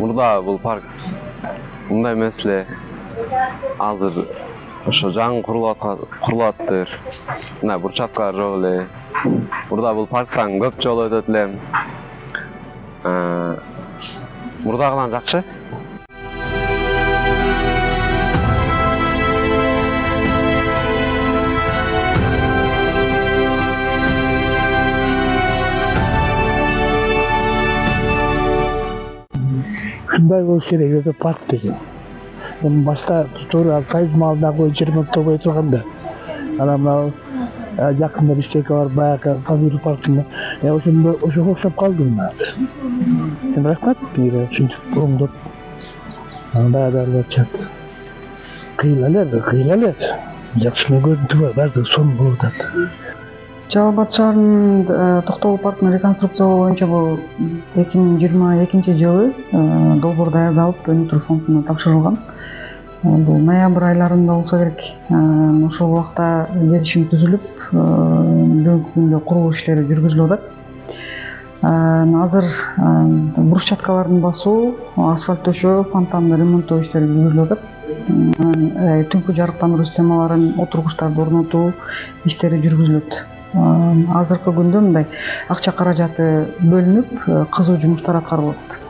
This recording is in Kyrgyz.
Burada бул парк мындай эмес эле. Азыр ошо жаңы курулаттыр. Мына бурчаткалар жок эле. Burada бул парктан көп жолу өтөт элем. Мурдагыдан жакшы. Şunday болуш керек өзү парк деген. Эми башка туура сайыз маалындагы жермен тобой турганда. Анан мына жакында Бишкекке барып баягы Казыр паркына ошого окшоп калдым. Сен рахмат бир ушинтип оңдоп. Баягы чат. Кыйлалар. Жакшы көрүнүп бар, баардыгы сонун болуп атат. Жалал Абад шаарынын Токтогул паркын реконструкциялоо боюнча бул 2022-жылы долбоор даярдалып, өнүктүрүү фондуна тапшырылган. Бул ноябрь айларында болсо керек. Ошол убакта келишим түзүлүп, бүгүнкү күндө куруу иштери жүргүзүлүп атат. Азыр брусчаткалардын басуу, асфальт төшөө, фонтанды ремонттоо иштери жүргүзүлүп атат. Түнкү жарыктандыруу системаларын, отургучтарды орнотуу иштери жүргүзүлөт. Азыркы күндө мындай акча каражаты бөлүнүп, кызуу жумуштар аткарылып атат.